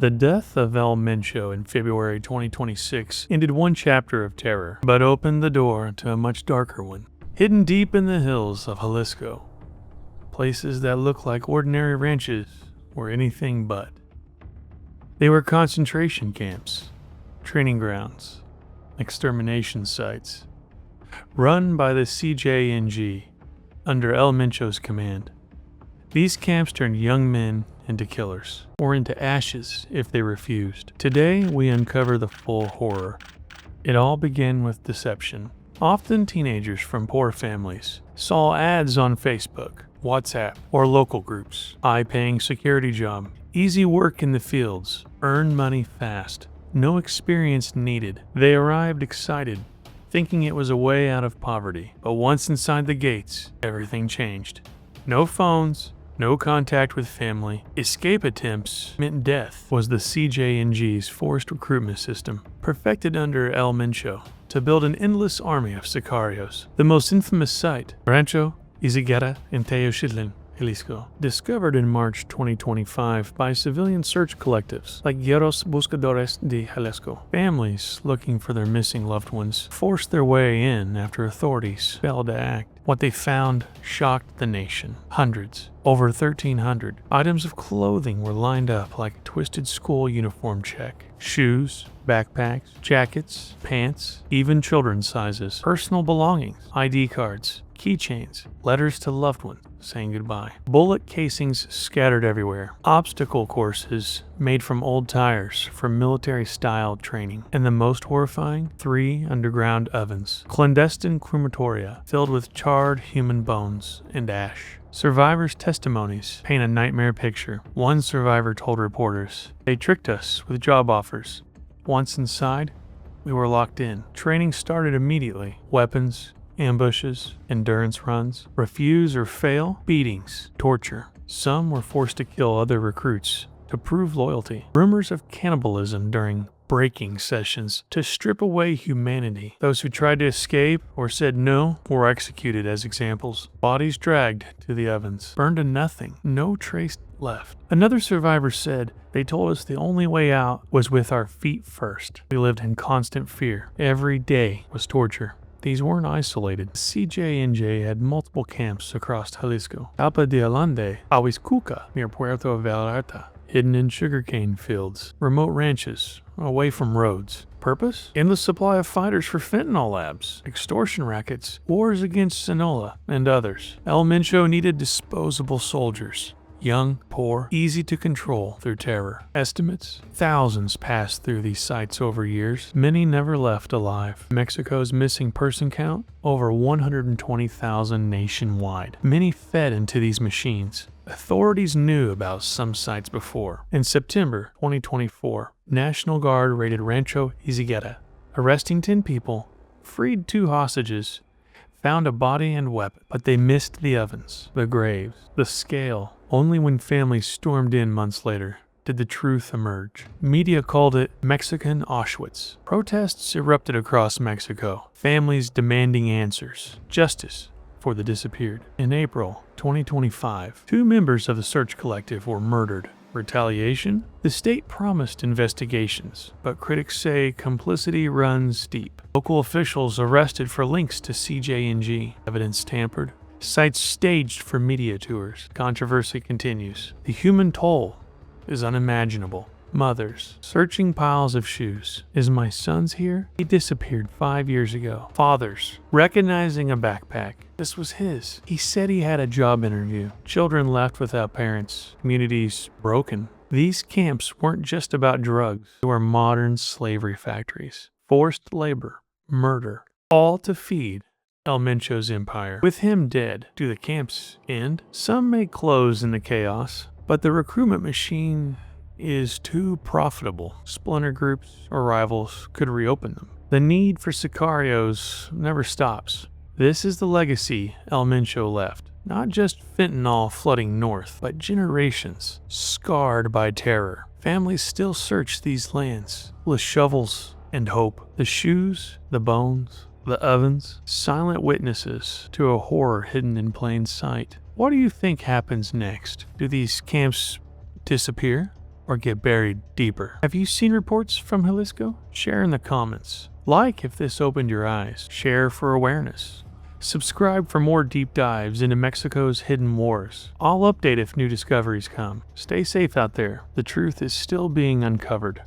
The death of El Mencho in February 2026 ended one chapter of terror, but opened the door to a much darker one. Hidden deep in the hills of Jalisco, places that look like ordinary ranches were anything but. They were concentration camps, training grounds, extermination sites, run by the CJNG under El Mencho's command. These camps turned young men into killers, or into ashes if they refused. Today, we uncover the full horror. It all began with deception. Often teenagers from poor families saw ads on Facebook, WhatsApp, or local groups. High-paying security job, easy work in the fields, earn money fast, no experience needed. They arrived excited, thinking it was a way out of poverty. But once inside the gates, everything changed. No phones, no contact with family. Escape attempts meant death. Was the CJNG's forced recruitment system, perfected under El Mencho, to build an endless army of sicarios. The most infamous site, Rancho Izigueta in Teoxitlan, Jalisco, discovered in March 2025 by civilian search collectives like Guerreros Buscadores de Jalisco. Families looking for their missing loved ones forced their way in after authorities failed to act. What they found shocked the nation. Hundreds, over 1,300, items of clothing were lined up like a twisted school uniform check. Shoes, backpacks, jackets, pants, even children's sizes, personal belongings, ID cards, keychains, letters to loved ones saying goodbye. Bullet casings scattered everywhere. Obstacle courses made from old tires for military-style training. And the most horrifying, 3 underground ovens. Clandestine crematoria filled with charred human bones and ash. Survivors' testimonies paint a nightmare picture. One survivor told reporters, "They tricked us with job offers. Once inside, we were locked in. Training started immediately. Weapons, ambushes, endurance runs, refuse or fail, beatings, torture. Some were forced to kill other recruits to prove loyalty. Rumors of cannibalism during breaking sessions to strip away humanity. Those who tried to escape or said no were executed as examples. Bodies dragged to the ovens, burned to nothing, no trace left." Another survivor said, "They told us the only way out was with our feet first. We lived in constant fear. Every day was torture." These weren't isolated. CJNJ had multiple camps across Jalisco. Alpa de Allende, Ahuizcuca, near Puerto Vallarta, hidden in sugarcane fields, remote ranches, away from roads. Purpose? Endless supply of fighters for fentanyl labs, extortion rackets, wars against Sinaloa, and others. El Mencho needed disposable soldiers. Young, poor, easy to control through terror. Estimates? Thousands passed through these sites over years. Many never left alive. Mexico's missing person count? Over 120,000 nationwide. Many fed into these machines. Authorities knew about some sites before. In September 2024, National Guard raided Rancho Izigueta, arresting 10 people, freed 2 hostages, found a body and weapon, but they missed the ovens, the graves, the scale. Only when families stormed in months later did the truth emerge. Media called it Mexican Auschwitz. Protests erupted across Mexico, families demanding answers, justice for the disappeared. In April 2025, 2 members of the search collective were murdered. Retaliation? The state promised investigations, but critics say complicity runs deep. Local officials arrested for links to CJNG, evidence tampered, sites staged for media tours. Controversy continues. The human toll is unimaginable. Mothers searching piles of shoes. Is my son's here? He disappeared 5 years ago. Fathers recognizing a backpack. This was his. He said he had a job interview. Children left without parents. Communities broken. These camps weren't just about drugs. They were modern slavery factories. Forced labor, murder, all to feed El Mencho's empire. With him dead, do the camps end? Some may close in the chaos, but the recruitment machine is too profitable. Splinter groups or rivals could reopen them. The need for sicarios never stops. This is the legacy El Mencho left. Not just fentanyl flooding north, but generations scarred by terror. Families still search these lands with shovels and hope. The shoes, the bones, the ovens, silent witnesses to a horror hidden in plain sight. What do you think happens next? Do these camps disappear? or get buried deeper. Have you seen reports from Jalisco? Share in the comments. Like if this opened your eyes. Share for awareness. Subscribe for more deep dives into Mexico's hidden wars. I'll update if new discoveries come. Stay safe out there. The truth is still being uncovered.